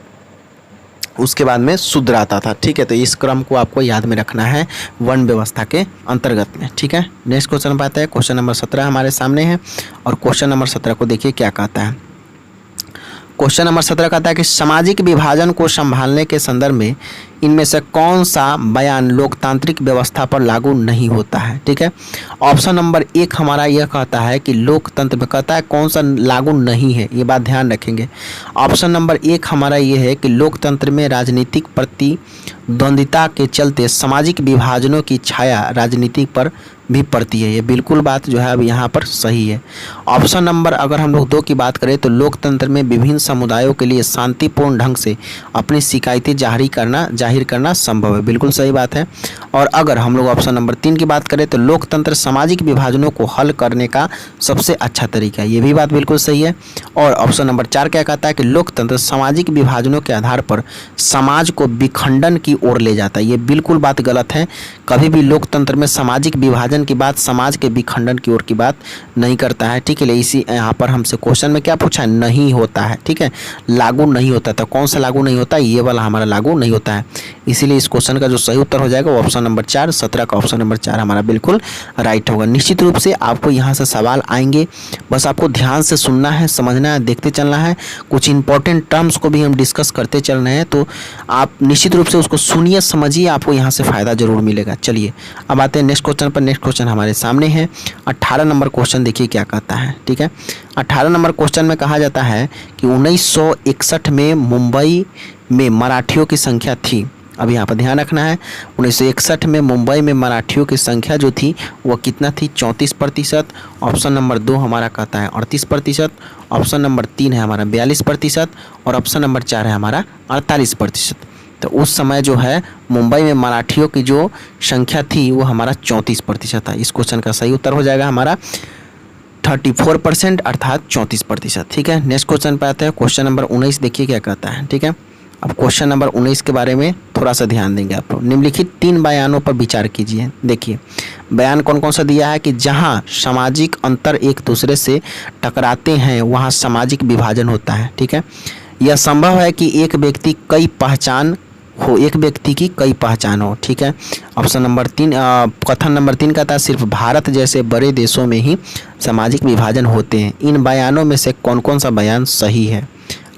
उसके बाद में शूद्र आता था। ठीक है, तो इस क्रम को आपको याद में रखना है वर्ण व्यवस्था के अंतर्गत में। ठीक है, नेक्स्ट क्वेश्चन पाते हैं। क्वेश्चन नंबर 17 हमारे सामने है और क्वेश्चन नंबर 17 को देखिए क्या कहता है। क्वेश्चन नंबर 17 कहता है कि सामाजिक विभाजन को संभालने के संदर्भ में इनमें से कौन सा बयान लोकतांत्रिक व्यवस्था पर लागू नहीं होता है। ठीक है, ऑप्शन नंबर 1 हमारा यह कहता है कि लोकतंत्र में कहता है कौन सा लागू नहीं है, ये बात ध्यान रखेंगे। ऑप्शन नंबर 1 हमारा ये है कि लोकतंत्र में राजनीतिक प्रतिद्वंदिता के चलते सामाजिक विभाजनों की छाया राजनीति पर भी पड़ती है। ये बिल्कुल बात जो है अब यहाँ पर सही है। ऑप्शन नंबर अगर हम लोग 2 की बात करें तो लोकतंत्र में विभिन्न समुदायों के लिए शांतिपूर्ण ढंग से अपनी शिकायतें जाहिर करना संभव है। बिल्कुल सही बात है। और अगर हम लोग ऑप्शन नंबर 3 की बात करें तो लोकतंत्र सामाजिक विभाजनों को हल करने का सबसे अच्छा तरीका है। ये भी बात बिल्कुल सही है। और ऑप्शन नंबर 4 क्या कहता है कि लोकतंत्र सामाजिक विभाजनों के आधार पर समाज को विखंडन की ओर ले जाता है। ये बिल्कुल बात गलत है। कभी भी लोकतंत्र में सामाजिक विभाजन की बात समाज के विखंडन की ओर की बात नहीं करता है। ठीक है, इसी यहाँ पर हमसे क्वेश्चन में क्या पूछा है, नहीं होता है। ठीक है, लागू नहीं होता। तो कौन सा लागू नहीं होता, ये वाला हमारा लागू नहीं होता है। इसीलिए इस क्वेश्चन का जो सही उत्तर हो जाएगा वो ऑप्शन नंबर 4, 17 का ऑप्शन नंबर 4 हमारा बिल्कुल राइट होगा। निश्चित रूप से आपको यहाँ से सवाल आएंगे, बस आपको ध्यान से सुनना है, समझना है, देखते चलना है। कुछ इंपॉर्टेंट टर्म्स को भी हम डिस्कस करते चल रहे हैं, तो आप निश्चित रूप से उसको सुनिए, समझिए, आपको यहाँ से फ़ायदा जरूर मिलेगा। चलिए अब आते हैं नेक्स्ट क्वेश्चन पर। नेक्स्ट क्वेश्चन हमारे सामने है 18 नंबर क्वेश्चन। देखिए क्या कहता है। ठीक है, 18 नंबर क्वेश्चन में कहा जाता है कि 1961 में मुंबई में मराठियों की संख्या थी। अब यहाँ पर ध्यान रखना है, 1961 में मुंबई में मराठियों की संख्या जो थी वो कितना थी, 34%। ऑप्शन नंबर 2 हमारा कहता है 38%। ऑप्शन नंबर 3 है हमारा 42% और ऑप्शन नंबर 4 है हमारा 48%। तो उस समय जो है मुंबई में मराठियों की जो संख्या थी वो हमारा 34% था। इस क्वेश्चन का सही उत्तर हो जाएगा हमारा 34% अर्थात 34%। ठीक है, नेक्स्ट क्वेश्चन पे आते हैं। क्वेश्चन नंबर 19 देखिए क्या कहता है। ठीक है, अब क्वेश्चन नंबर 19 के बारे में थोड़ा सा ध्यान देंगे आप लोग। निम्नलिखित 3 बयानों पर विचार कीजिए। देखिए बयान कौन कौन सा दिया है कि जहां सामाजिक अंतर एक दूसरे से टकराते हैं वहां सामाजिक विभाजन होता है। ठीक है, यह संभव है कि एक व्यक्ति की कई पहचान हो। ठीक है, ऑप्शन नंबर 3 कथन नंबर 3 कहता है सिर्फ भारत जैसे बड़े देशों में ही सामाजिक विभाजन होते हैं। इन बयानों में से कौन कौन सा बयान सही है,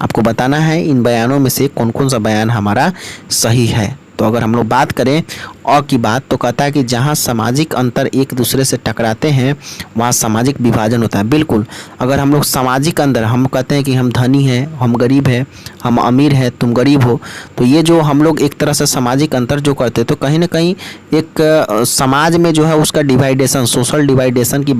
आपको बताना है। इन बयानों में से कौन कौन सा बयान हमारा सही है। तो अगर हम लोग बात करें अ की बात, तो कहता है कि जहाँ सामाजिक अंतर एक दूसरे से टकराते हैं वहाँ सामाजिक विभाजन होता है। बिल्कुल, अगर हम लोग सामाजिक अंतर, हम कहते हैं कि हम धनी हैं, हम गरीब हैं, हम अमीर हैं, तुम गरीब हो, तो ये जो हम लोग एक तरह से सामाजिक अंतर जो करते हैं तो कहीं ना कहीं एक समाज में जो है उसका डिवाइडेशन, सोशल डिवाइडेशन की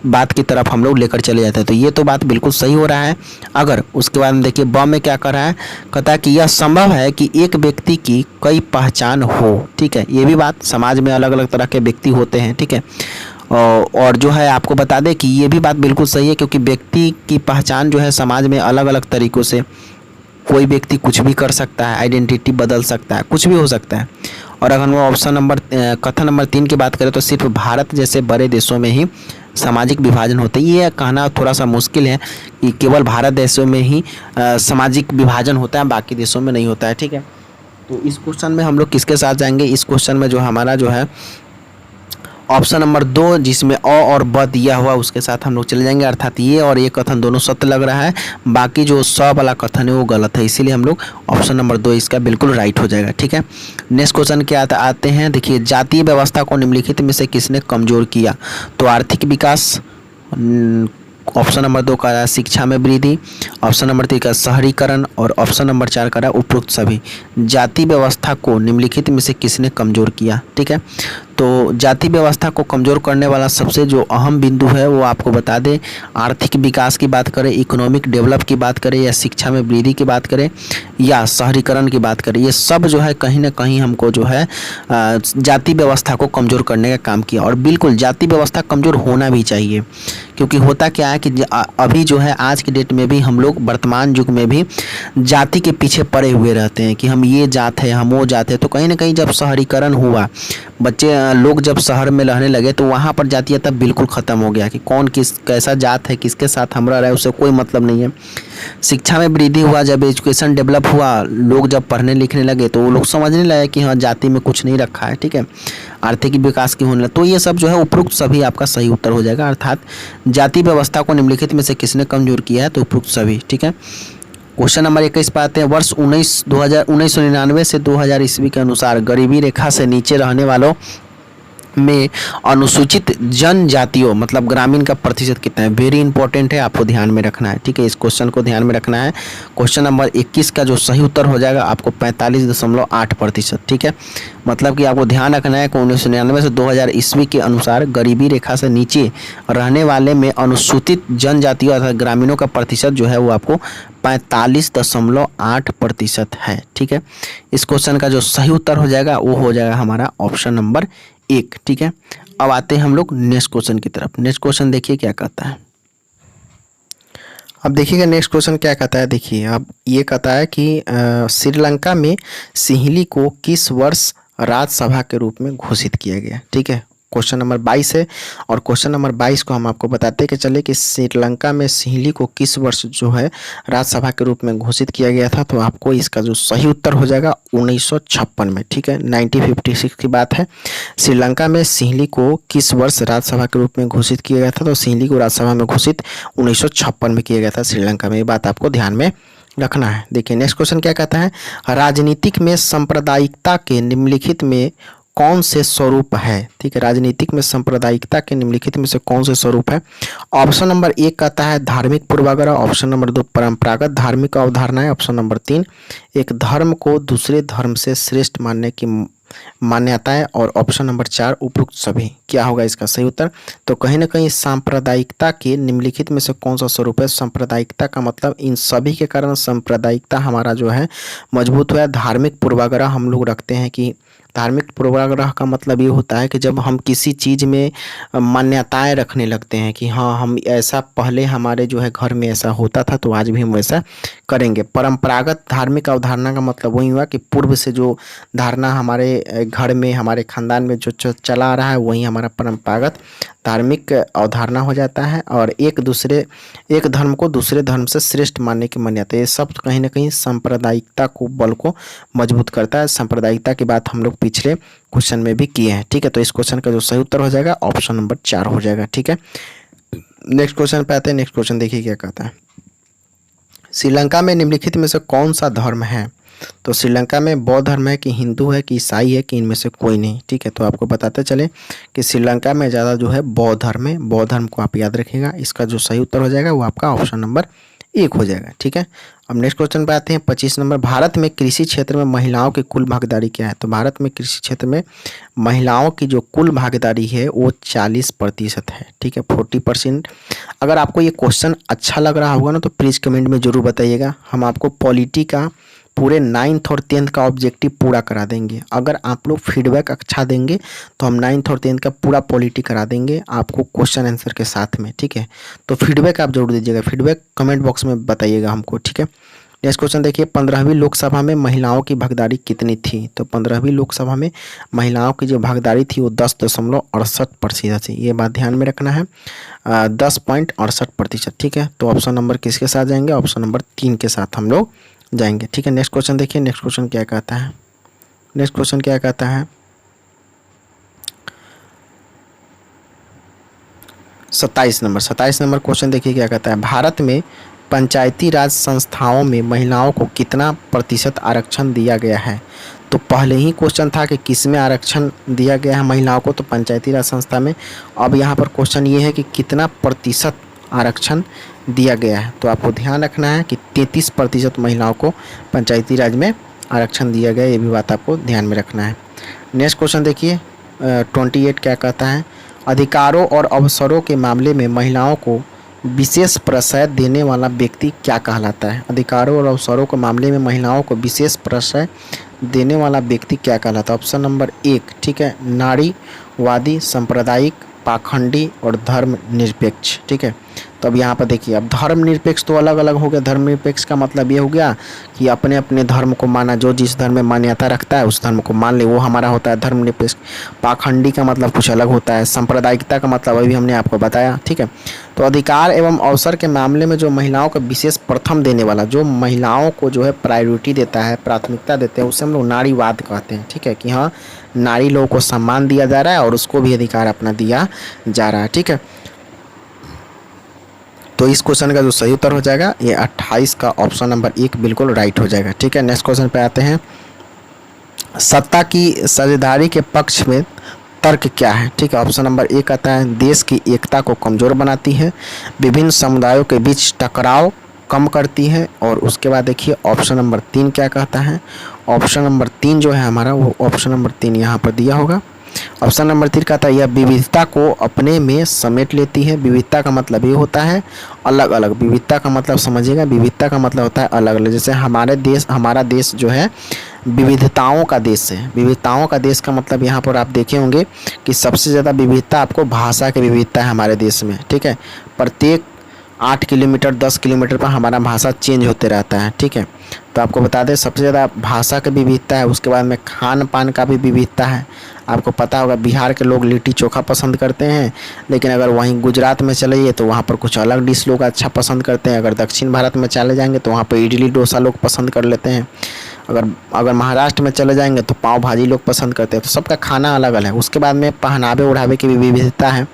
बात की तरफ हम लोग लेकर चले जाते हैं। तो ये तो बात बिल्कुल सही हो रहा है। अगर उसके बाद में देखिए ब में क्या कर रहा है, कहता है कि यह संभव है कि एक व्यक्ति की कई पहचान हो। ठीक है, ये भी बात, समाज में अलग अलग तरह के व्यक्ति होते हैं। ठीक है, और जो है आपको बता दें कि ये भी बात बिल्कुल सही है, क्योंकि व्यक्ति की पहचान जो है समाज में अलग अलग तरीक़ों से, कोई व्यक्ति कुछ भी कर सकता है, आइडेंटिटी बदल सकता है, कुछ भी हो सकता है। और अगर हम ऑप्शन नंबर कथन नंबर 3 की बात करें तो सिर्फ भारत जैसे बड़े देशों में ही सामाजिक विभाजन होते हैं। ये कहना थोड़ा सा मुश्किल है कि केवल भारत देशों में ही सामाजिक विभाजन होता है, बाकी देशों में नहीं होता है। ठीक है, तो इस क्वेश्चन में हम लोग किसके साथ जाएंगे, इस क्वेश्चन में जो हमारा जो है ऑप्शन नंबर 2 जिसमें अ और ब दिया हुआ उसके साथ हम लोग चले जाएंगे, अर्थात ये और ये कथन दोनों सत्य लग रहा है, बाकी जो स वाला कथन है वो गलत है। इसीलिए हम लोग ऑप्शन नंबर 2 इसका बिल्कुल राइट हो जाएगा। ठीक है, नेक्स्ट क्वेश्चन के आते हैं। देखिए जातीय व्यवस्था को निम्नलिखित में से किसने कमजोर किया, तो आर्थिक विकास, ऑप्शन नंबर 2 का शिक्षा में वृद्धि, ऑप्शन नंबर 3 का शहरीकरण और ऑप्शन नंबर 4 का उपरोक्त सभी। जाति व्यवस्था को निम्नलिखित में से किसने कमजोर किया। ठीक है, तो जाति व्यवस्था को कमज़ोर करने वाला सबसे जो अहम बिंदु है वो आपको बता दें, आर्थिक विकास की बात करें, इकोनॉमिक डेवलप की बात करें, या शिक्षा में वृद्धि की बात करें, या शहरीकरण की बात करें, ये सब जो है कहीं ना कहीं हमको जो है जाति व्यवस्था को कमज़ोर करने का काम किया। और बिल्कुल जाति व्यवस्था कमज़ोर होना भी चाहिए, क्योंकि होता क्या है कि अभी जो है आज की डेट में भी हम लोग वर्तमान युग में भी जाति के पीछे पड़े हुए रहते हैं कि हम ये जात है, हम वो जात है। तो कहीं ना कहीं जब शहरीकरण हुआ, लोग जब शहर में रहने लगे, तो वहाँ पर जातीयता बिल्कुल ख़त्म हो गया कि कौन कैसा जात है, किसके साथ हम रह रहे हैं, उससे कोई मतलब नहीं है। शिक्षा में वृद्धि हुआ, जब एजुकेशन डेवलप हुआ, लोग जब पढ़ने लिखने लगे तो वो लोग समझने लगे कि हाँ जाति में कुछ नहीं रखा है। ठीक है, आर्थिक विकास की होने लगे। तो ये सब जो है उपरोक्त सभी आपका सही उत्तर हो जाएगा, अर्थात जाति व्यवस्था को निम्नलिखित में से किसने कमजोर किया है, तो उपरोक्त सभी। ठीक है, क्वेश्चन नंबर 21 पर आते हैं। वर्ष 1999 से 2000 ईस्वी के अनुसार गरीबी रेखा से नीचे रहने वालों में अनुसूचित जनजातियों मतलब ग्रामीण का प्रतिशत कितना है। वेरी इंपॉर्टेंट है, आपको ध्यान में रखना है, ठीक है। इस क्वेश्चन को ध्यान में रखना है। क्वेश्चन नंबर 21 का जो सही उत्तर हो जाएगा आपको 45.8%, ठीक है। मतलब कि आपको ध्यान रखना है कि 1999 से 2000 ईस्वी के अनुसार गरीबी रेखा से नीचे रहने वाले में अनुसूचित जनजातियों अर्थात ग्रामीणों का प्रतिशत जो है वो आपको 45.8% है, ठीक है। इस क्वेश्चन का जो सही उत्तर हो जाएगा वो हो जाएगा हमारा ऑप्शन नंबर 1, ठीक है। अब आते हैं हम लोग नेक्स्ट क्वेश्चन की तरफ। नेक्स्ट क्वेश्चन देखिए क्या कहता है। अब देखिएगा नेक्स्ट क्वेश्चन क्या कहता है। देखिए अब ये कहता है कि श्रीलंका में सिंहली को किस वर्ष राज्यसभा के रूप में घोषित किया गया, ठीक है। क्वेश्चन नंबर 22 है और क्वेश्चन नंबर 22 को हम आपको बताते कि चले कि श्रीलंका में सिंहली को किस वर्ष जो है राज्यसभा के रूप में घोषित किया गया था। तो आपको इसका जो सही उत्तर हो जाएगा 1956 में, ठीक है। 1956 की बात है। श्रीलंका में सिंहली को किस वर्ष राज्यसभा के रूप में घोषित किया गया था। तो सिंहली को राज्यसभा में घोषित 1956 में किया गया था श्रीलंका में। ये बात आपको ध्यान में रखना है। देखिए नेक्स्ट क्वेश्चन क्या कहता है। राजनीतिक में सांप्रदायिकता के निम्नलिखित में कौन से स्वरूप है, ठीक है। राजनीतिक में सांप्रदायिकता के निम्नलिखित में से कौन से स्वरूप है। ऑप्शन नंबर 1 कहता है धार्मिक पूर्वाग्रह, ऑप्शन नंबर 2 परंपरागत धार्मिक अवधारणाएं, ऑप्शन नंबर 3 एक धर्म को दूसरे धर्म से श्रेष्ठ मानने की मान्यताएं और ऑप्शन नंबर 4 उपरोक्त सभी। क्या होगा इसका सही उत्तर। तो कहीं ना कहीं सांप्रदायिकता के निम्नलिखित में से कौन सा स्वरूप है। सांप्रदायिकता का मतलब इन सभी के कारण सांप्रदायिकता हमारा जो है मजबूत हुआ है। धार्मिक पूर्वाग्रह हम लोग रखते हैं कि धार्मिक पूर्वाग्रह का मतलब ये होता है कि जब हम किसी चीज़ में मान्यताएं रखने लगते हैं कि हाँ हम ऐसा पहले हमारे जो है घर में ऐसा होता था तो आज भी हम वैसा करेंगे। परंपरागत धार्मिक अवधारणा का मतलब वही हुआ कि पूर्व से जो धारणा हमारे घर में हमारे खानदान में जो चला आ रहा है वही हमारा परंपरागत धार्मिक अवधारणा हो जाता है। और एक धर्म को दूसरे धर्म से श्रेष्ठ मानने की मान्यता, ये सब कहीं ना कहीं सांप्रदायिकता को बल को मजबूत करता है। सांप्रदायिकता की बात हम लोग पिछले क्वेश्चन में भी किए हैं, ठीक है। तो इस क्वेश्चन का जो सही उत्तर हो जाएगा ऑप्शन नंबर 4 हो जाएगा, ठीक है। नेक्स्ट क्वेश्चन पे आते हैं। नेक्स्ट क्वेश्चन देखिए क्या कहता है। श्रीलंका में निम्नलिखित में से कौन सा धर्म है। तो श्रीलंका में बौद्ध धर्म है कि हिंदू है कि ईसाई है कि इनमें से कोई नहीं, ठीक है। तो आपको बताते चले कि श्रीलंका में ज़्यादा जो है बौद्ध धर्म है। बौद्ध धर्म को आप याद रखिएगा। इसका जो सही उत्तर हो जाएगा वो आपका ऑप्शन नंबर 1 हो जाएगा, ठीक है। अब नेक्स्ट क्वेश्चन पे आते हैं 25 नंबर। भारत में कृषि क्षेत्र में महिलाओं की कुल भागीदारी क्या है। तो भारत में कृषि क्षेत्र में महिलाओं की जो कुल भागीदारी है वो 40% है, ठीक है, 40%। अगर आपको ये क्वेश्चन अच्छा लग रहा होगा ना तो प्लीज़ कमेंट में ज़रूर बताइएगा। हम आपको पॉलिटी का पूरे 9th और 10th का ऑब्जेक्टिव पूरा करा देंगे। अगर आप लोग फीडबैक अच्छा देंगे तो हम 9th और 10th का पूरा पॉलिटी करा देंगे आपको क्वेश्चन आंसर के साथ में, ठीक है। तो फीडबैक आप जरूर दीजिएगा। फीडबैक कमेंट बॉक्स में बताइएगा हमको, ठीक है। नेक्स्ट क्वेश्चन देखिए। 15वीं लोकसभा में महिलाओं की भागीदारी कितनी थी। तो 15वीं लोकसभा में महिलाओं की जो भागीदारी थी वो 10.68% थी। ये बात ध्यान में रखना है, 10.68%, ठीक है। तो ऑप्शन नंबर किसके साथ जाएंगे। ऑप्शन नंबर 3 के साथ हम लोग जाएंगे, ठीक है। नेक्स्ट क्वेश्चन देखिए। नेक्स्ट क्वेश्चन क्या कहता है। नेक्स्ट क्वेश्चन क्या कहता है। 27 नंबर क्वेश्चन देखिए क्या कहता है। भारत में पंचायती राज संस्थाओं में महिलाओं को कितना प्रतिशत आरक्षण दिया गया है। तो पहले ही क्वेश्चन था कि किस में आरक्षण दिया गया है महिलाओं को, तो पंचायती राज संस्था में। अब यहाँ पर क्वेश्चन ये है कि कितना प्रतिशत आरक्षण दिया गया है। तो आपको ध्यान रखना है कि 33% महिलाओं को पंचायती राज में आरक्षण दिया गया, ये भी बात आपको ध्यान में रखना है। नेक्स्ट क्वेश्चन देखिए 28 क्या कहता है। अधिकारों और अवसरों के मामले में महिलाओं को विशेष प्रश्रय देने वाला व्यक्ति क्या कहलाता है। अधिकारों और अवसरों के मामले में महिलाओं को विशेष प्रश्रय देने वाला व्यक्ति क्या कहलाता है। ऑप्शन नंबर 1, ठीक है, नारीवादी, सांप्रदायिक, पाखंडी और धर्मनिरपेक्ष, ठीक है। तो अब यहाँ पर देखिए, अब धर्मनिरपेक्ष तो अलग अलग हो गया। धर्मनिरपेक्ष का मतलब ये हो गया कि अपने अपने धर्म को माना, जो जिस धर्म में मान्यता रखता है उस धर्म को मान ले, वो हमारा होता है धर्मनिरपेक्ष। पाखंडी का मतलब कुछ अलग होता है। सांप्रदायिकता का मतलब अभी हमने आपको बताया, ठीक है। तो अधिकार एवं अवसर के मामले में जो महिलाओं को विशेष प्रथम देने वाला, जो महिलाओं को जो है प्रायोरिटी देता है, प्राथमिकता देते हैं, उसे हम लोग नारीवाद कहते हैं, ठीक है। कि हाँ, नारी लोगों को सम्मान दिया जा रहा है और उसको भी अधिकार अपना दिया जा रहा है, ठीक है। तो इस क्वेश्चन का जो सही उत्तर हो जाएगा ये 28 का ऑप्शन नंबर 1 बिल्कुल राइट हो जाएगा, ठीक है। नेक्स्ट क्वेश्चन पे आते हैं। सत्ता की साझेदारी के पक्ष में तर्क क्या है। ठीक है, ऑप्शन नंबर ए कहता है देश की एकता को कमज़ोर बनाती है, विभिन्न समुदायों के बीच टकराव कम करती है, और उसके बाद देखिए ऑप्शन नंबर 3 क्या कहता है। ऑप्शन नंबर 3 जो है हमारा, वो ऑप्शन नंबर 3 यहाँ पर दिया होगा। ऑप्शन नंबर 3 कहता है यह विविधता को अपने में समेट लेती है। विविधता का मतलब ये होता है अलग अलग। विविधता का मतलब समझिएगा, विविधता का मतलब होता है अलग अलग। जैसे हमारा देश जो है विविधताओं का देश है। विविधताओं का देश का मतलब यहाँ पर आप देखे होंगे कि सबसे ज़्यादा विविधता आपको भाषा की विविधता है हमारे देश में। ठीक है, प्रत्येक 8 किलोमीटर 10 किलोमीटर पर हमारा भाषा चेंज होते रहता है। ठीक है, तो आपको बता दें सबसे ज़्यादा भाषा की विविधता है। उसके बाद में खान पान का भी विविधता है। आपको पता होगा बिहार के लोग लिट्टी चोखा पसंद करते हैं, लेकिन अगर वहीं गुजरात में चले जाइए तो वहाँ पर कुछ अलग डिश लोग अच्छा पसंद करते हैं। अगर दक्षिण भारत में चले जाएंगे तो वहाँ पर इडली डोसा लोग पसंद कर लेते हैं। अगर महाराष्ट्र में चले जाएंगे तो पाव भाजी लोग पसंद करते हैं। तो सबका खाना अलग अलग है। उसके बाद में पहनावे ओढ़ावे की भी विविधता है।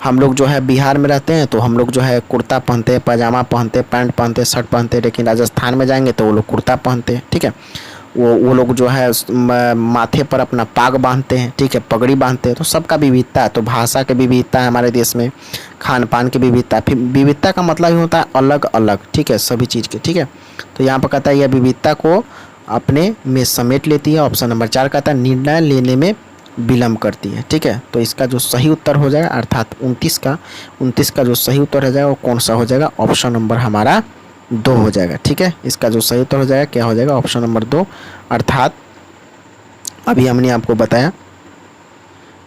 हम लोग जो है बिहार में रहते हैं तो हम लोग जो है कुर्ता पहनते हैं, पैजामा पहनते हैं, पैंट पहनते हैं, शर्ट पहनते हैं, लेकिन राजस्थान में जाएंगे तो वो लोग कुर्ता पहनते हैं। ठीक है, वो लोग जो है माथे पर अपना पाग बांधते हैं। ठीक है, पगड़ी बांधते हैं। तो सबका विविधता है। तो भाषा की विविधता है हमारे देश में, खान पान की विविधता। फिर विविधता का मतलब ही होता है अलग अलग। ठीक है, सभी चीज़ के। ठीक है, तो यहाँ पर कहता है यह विविधता को अपने में समेट लेती है। ऑप्शन नंबर 4 कहता है निर्णय लेने में विलम्ब करती है। ठीक है, तो इसका जो सही उत्तर हो जाएगा अर्थात 29 का जो सही उत्तर हो जाएगा वो कौन सा हो जाएगा? ऑप्शन नंबर हमारा 2 हो जाएगा। ठीक है, इसका जो सही उत्तर हो जाएगा क्या हो जाएगा? ऑप्शन नंबर 2, अर्थात अभी हमने आपको बताया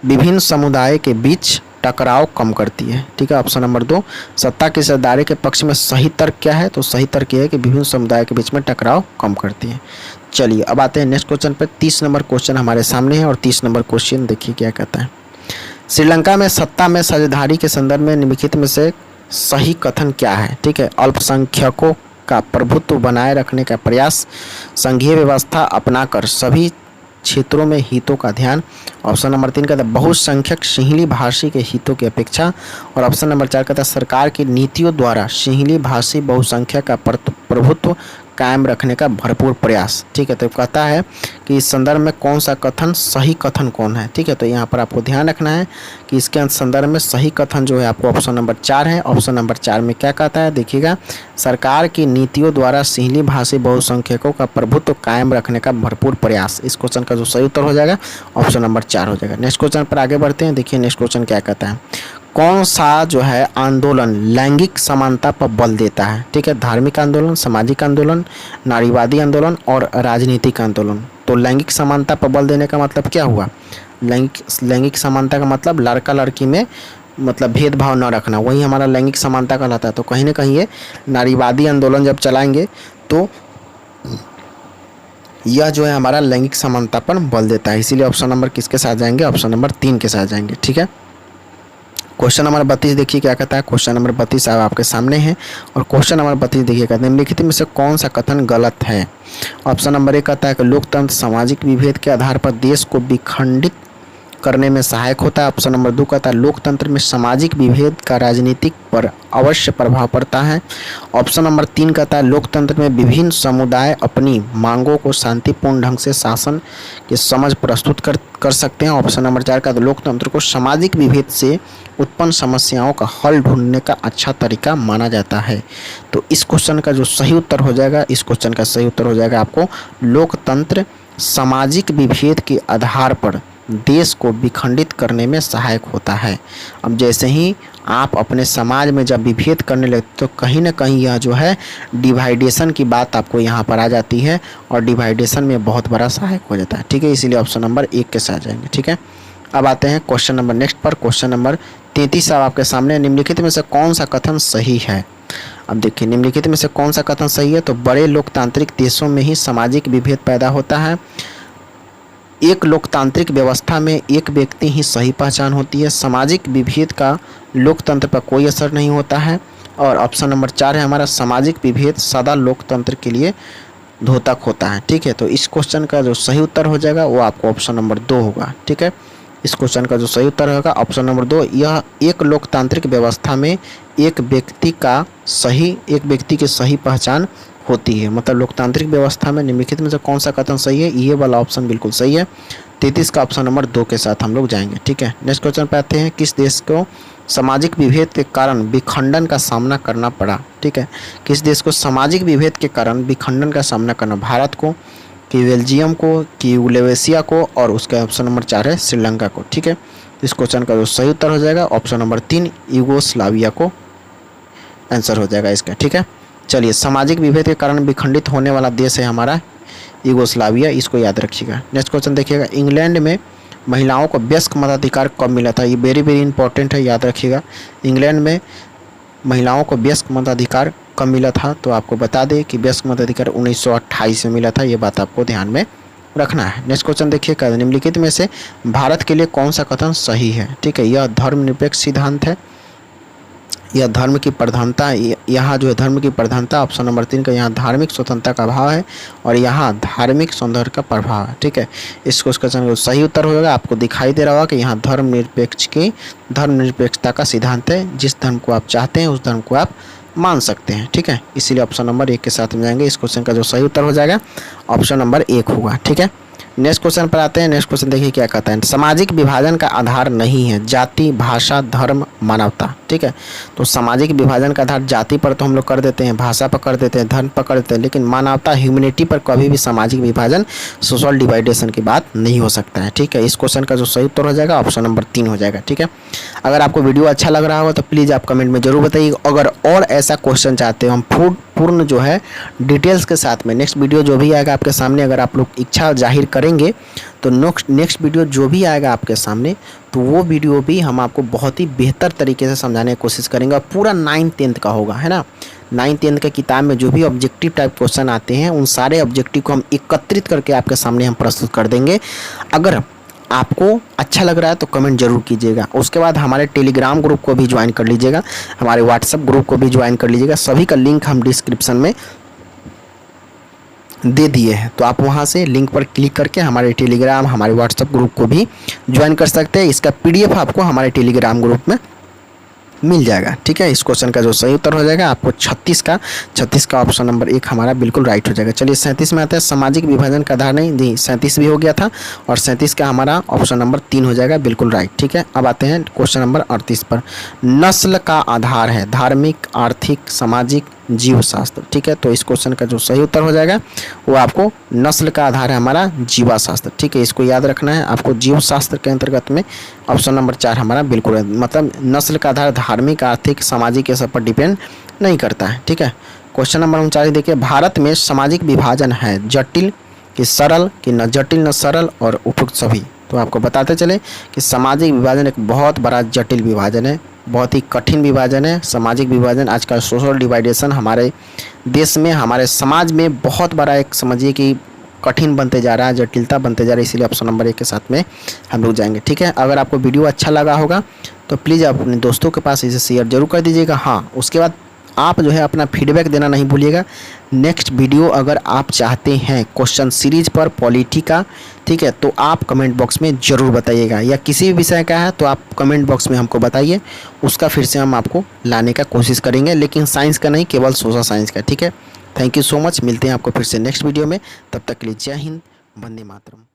विभिन्न समुदाय के बीच टकराव कम करती है। ठीक है, ऑप्शन नंबर 2 सत्ता की हिस्सेदारी के पक्ष में सही तर्क क्या है? तो सही तर्क ये है कि विभिन्न समुदाय के बीच में टकराव कम करती है। चलिए अब आते हैं नेक्स्ट क्वेश्चन पे। 30 नंबर क्वेश्चन हमारे सामने है और 30 नंबर क्वेश्चन देखिए क्या कहता है। श्रीलंका में सत्ता में साझेदारी के संदर्भ में निम्नलिखित में से सही कथन क्या है? ठीक है, अल्पसंख्यकों का प्रभुत्व बनाए रखने का प्रयास, संघीय व्यवस्था अपनाकर सभी क्षेत्रों में हितों का ध्यान। ऑप्शन नंबर 3 कहता है बहुसंख्यक सिंहली भाषी के हितों की अपेक्षा, और ऑप्शन नंबर 4 कहता है सरकार की नीतियों द्वारा सिंहली भाषी बहुसंख्यक का प्रभुत्व कायम रखने का भरपूर प्रयास। ठीक है, तो कहता है कि इस संदर्भ में कौन सा कथन सही कथन कौन है? ठीक है, तो यहाँ पर आपको ध्यान रखना है कि इसके संदर्भ में सही कथन जो है आपको ऑप्शन नंबर 4 है। ऑप्शन नंबर 4 में क्या कहता है देखिएगा, सरकार की नीतियों द्वारा सिंहली भाषी बहुसंख्यकों का प्रभुत्व कायम रखने का भरपूर प्रयास। इस क्वेश्चन का जो सही उत्तर हो जाएगा ऑप्शन नंबर 4 हो जाएगा। नेक्स्ट क्वेश्चन पर आगे बढ़ते हैं। देखिए नेक्स्ट क्वेश्चन क्या कहता है, कौन सा जो है आंदोलन लैंगिक समानता पर बल देता है? ठीक है, धार्मिक आंदोलन, सामाजिक आंदोलन, नारीवादी आंदोलन और राजनीतिक आंदोलन। तो लैंगिक समानता पर बल देने का मतलब क्या हुआ? लैंगिक समानता का मतलब लड़का लड़की में मतलब भेदभाव न रखना, वही हमारा लैंगिक समानता कहलाता है। तो कहीं ना कहीं ये नारीवादी आंदोलन जब चलाएंगे तो यह जो है हमारा लैंगिक समानता पर बल देता है। इसीलिए ऑप्शन नंबर किसके साथ जाएंगे? ऑप्शन नंबर 3 के साथ जाएंगे। ठीक है, क्वेश्चन नंबर 32 देखिए क्या कहता है। क्वेश्चन नंबर 32 आपके सामने है और क्वेश्चन नंबर 32 देखिए कहते हैं निम्नलिखित में से कौन सा कथन गलत है? ऑप्शन नंबर 1 कहता है कि लोकतंत्र सामाजिक विभेद के आधार पर देश को विखंडित करने में सहायक होता है। ऑप्शन नंबर 2 कहता है लोकतंत्र में सामाजिक विभेद का राजनीतिक पर अवश्य प्रभाव पड़ता है। ऑप्शन नंबर 3 कहता है लोकतंत्र में विभिन्न समुदाय अपनी मांगों को शांतिपूर्ण ढंग से शासन की समझ प्रस्तुत कर सकते हैं। ऑप्शन नंबर 4 कहता है लोकतंत्र को सामाजिक विभेद से उत्पन्न समस्याओं का हल ढूंढने का अच्छा तरीका माना जाता है। तो इस क्वेश्चन का जो सही उत्तर हो जाएगा, इस क्वेश्चन का सही उत्तर हो जाएगा आपको लोकतंत्र सामाजिक विभेद के आधार पर देश को विखंडित करने में सहायक होता है। अब जैसे ही आप अपने समाज में जब विभेद करने लगते तो कहीं ना कहीं यह जो है डिवाइडेशन की बात आपको यहाँ पर आ जाती है और डिवाइडेशन में बहुत बड़ा सहायक हो जाता है। ठीक है, इसीलिए ऑप्शन नंबर 1 के साथ जाएंगे। ठीक है, अब आते हैं क्वेश्चन नंबर नेक्स्ट पर। क्वेश्चन नंबर 33 आपके सामने, निम्नलिखित में से कौन सा कथन सही है? अब देखिए निम्नलिखित में से कौन सा कथन सही है? तो बड़े लोकतांत्रिक देशों में ही सामाजिक विभेद पैदा होता है। एक लोकतांत्रिक व्यवस्था में एक व्यक्ति ही सही पहचान होती है। सामाजिक विभेद का लोकतंत्र पर कोई असर नहीं होता है। और ऑप्शन नंबर 4 है हमारा सामाजिक विभेद सदा लोकतंत्र के लिए द्योतक होता है। ठीक है, तो इस क्वेश्चन का जो सही उत्तर हो जाएगा वो आपको ऑप्शन नंबर 2 होगा। ठीक है, इस क्वेश्चन का जो सही उत्तर होगा ऑप्शन नंबर 2। यह एक लोकतांत्रिक व्यवस्था में एक व्यक्ति की सही पहचान होती है। मतलब लोकतांत्रिक व्यवस्था में निम्नलिखित में से कौन सा कथन सही है? ये वाला ऑप्शन बिल्कुल सही है। 33 का ऑप्शन नंबर 2 के साथ हम लोग जाएंगे। ठीक है, नेक्स्ट क्वेश्चन पे आते हैं। किस देश को सामाजिक विभेद के कारण विखंडन का सामना करना पड़ा? ठीक है, किस देश को सामाजिक विभेद के कारण विखंडन का सामना करना? भारत को, कि बेल्जियम को, कि यूगोस्लाविया को, और उसका ऑप्शन नंबर 4 है श्रीलंका को। ठीक है, इस क्वेश्चन का जो सही उत्तर हो जाएगा ऑप्शन नंबर 3 यूगोस्लाविया को आंसर हो जाएगा इसका। ठीक है, चलिए, सामाजिक विभेद के कारण विखंडित होने वाला देश है हमारा यूगोस्लाविया, इसको याद रखिएगा। नेक्स्ट क्वेश्चन देखिएगा। इंग्लैंड में महिलाओं को वयस्क मताधिकार कब मिला था? ये वेरी वेरी इंपॉर्टेंट है, याद रखिएगा। इंग्लैंड में महिलाओं को वयस्क मताधिकार कब मिला था? तो आपको बता दें कि वयस्क मताधिकार 1928 में मिला था, ये बात आपको ध्यान में रखना है। नेक्स्ट क्वेश्चन देखिए। निम्नलिखित में से भारत के लिए कौन सा कथन सही है? ठीक है, यह धर्मनिरपेक्ष सिद्धांत है, यह धर्म की प्रधानता, यहाँ जो है धर्म की प्रधानता, ऑप्शन नंबर 3 का यहाँ धार्मिक स्वतंत्रता का अभाव है, और यहाँ धार्मिक सौंदर्य का प्रभाव है। ठीक है, इस क्वेश्चन का सही उत्तर होगा, आपको दिखाई दे रहा होगा कि यहाँ धर्मनिरपेक्षता का सिद्धांत है। जिस धर्म को आप चाहते हैं उस धर्म को आप मान सकते हैं। ठीक है, इसीलिए ऑप्शन नंबर 1 के साथ में जाएंगे। इस क्वेश्चन का जो सही उत्तर हो जाएगा ऑप्शन नंबर 1 होगा। ठीक है, नेक्स्ट क्वेश्चन पर आते हैं। नेक्स्ट क्वेश्चन देखिए क्या कहता है। सामाजिक विभाजन का आधार नहीं है जाति, भाषा, धर्म, मानवता। ठीक है, तो सामाजिक विभाजन का आधार जाति पर तो हम लोग कर देते हैं, भाषा पर कर देते हैं, धर्म पर कर देते हैं, लेकिन मानवता, ह्यूमैनिटी पर कभी भी सामाजिक विभाजन, सोशल डिवाइडेशन की बात नहीं हो सकता है। ठीक है, इस क्वेश्चन का जो सही उत्तर हो जाएगा ऑप्शन नंबर 3 हो जाएगा। ठीक है, अगर आपको वीडियो अच्छा लग रहा हो तो प्लीज़ आप कमेंट में जरूर बताइए। अगर और ऐसा क्वेश्चन चाहते हो हम पूर्ण जो है डिटेल्स के साथ में नेक्स्ट वीडियो जो भी आएगा आपके सामने, अगर आप लोग इच्छा जाहिर करेंगे तो नेक्स्ट वीडियो जो भी आएगा आपके सामने, तो वो वीडियो भी हम आपको बहुत ही बेहतर तरीके से समझाने की कोशिश करेंगे। और पूरा 9th-10th का होगा, है ना। 9th-10th के किताब में जो भी ऑब्जेक्टिव टाइप क्वेश्चन आते हैं उन सारे ऑब्जेक्टिव को हम एकत्रित करके आपके सामने हम प्रस्तुत कर देंगे। अगर आपको अच्छा लग रहा है तो कमेंट जरूर कीजिएगा। उसके बाद हमारे टेलीग्राम ग्रुप को भी ज्वाइन कर लीजिएगा, हमारे व्हाट्सएप ग्रुप को भी ज्वाइन कर लीजिएगा। सभी का लिंक हम डिस्क्रिप्शन में दे दिए हैं, तो आप वहां से लिंक पर क्लिक करके हमारे टेलीग्राम, हमारे व्हाट्सएप ग्रुप को भी ज्वाइन कर सकते हैं। इसका PDF आपको हमारे टेलीग्राम ग्रुप में मिल जाएगा। ठीक है, इस क्वेश्चन का जो सही उत्तर हो जाएगा आपको 36 का ऑप्शन नंबर 1 हमारा बिल्कुल राइट हो जाएगा। चलिए 37 में आता है। सामाजिक विभाजन का आधार नहीं, जी 37 भी हो गया था, और 37 का हमारा ऑप्शन नंबर 3 हो जाएगा बिल्कुल राइट। ठीक है, अब आते हैं क्वेश्चन नंबर 38 पर। नस्ल का आधार है धार्मिक, आर्थिक, सामाजिक, जीव शास्त्र। ठीक है, तो इस क्वेश्चन का जो सही उत्तर हो जाएगा वो आपको नस्ल का आधार है हमारा जीवा शास्त्र। ठीक है, इसको याद रखना है आपको। जीव शास्त्र के अंतर्गत में ऑप्शन नंबर 4 हमारा बिल्कुल है, मतलब नस्ल का आधार धार्मिक, आर्थिक, सामाजिक के सब पर डिपेंड नहीं करता है। ठीक है, क्वेश्चन नंबर 39 देखिए। भारत में सामाजिक विभाजन है जटिल कि सरल, कि न जटिल न सरल, और उपयुक्त सभी। तो आपको बताते चले कि सामाजिक विभाजन एक बहुत बड़ा जटिल विभाजन है, बहुत ही कठिन विभाजन है। सामाजिक विभाजन आजकल सोशल डिवाइडेशन हमारे देश में, हमारे समाज में बहुत बड़ा एक समझिए कि कठिन बनते जा रहा है, जटिलता बनते जा रहा है, इसीलिए ऑप्शन नंबर 1 के साथ में हम लोग जाएंगे। ठीक है, अगर आपको वीडियो अच्छा लगा होगा तो प्लीज़ आप अपने दोस्तों के पास इसे शेयर जरूर कर दीजिएगा। हाँ, उसके बाद आप जो है अपना फीडबैक देना नहीं भूलिएगा। नेक्स्ट वीडियो अगर आप चाहते हैं क्वेश्चन सीरीज पर पॉलिटी का, ठीक है, तो आप कमेंट बॉक्स में ज़रूर बताइएगा, या किसी भी विषय का है तो आप कमेंट बॉक्स में हमको बताइए, उसका फिर से हम आपको लाने का कोशिश करेंगे, लेकिन साइंस का नहीं, केवल सोशल साइंस का। ठीक है, थैंक यू सो मच। मिलते हैं आपको फिर से नेक्स्ट वीडियो में, तब तक के लिए जय हिंद, वंदे मातरम।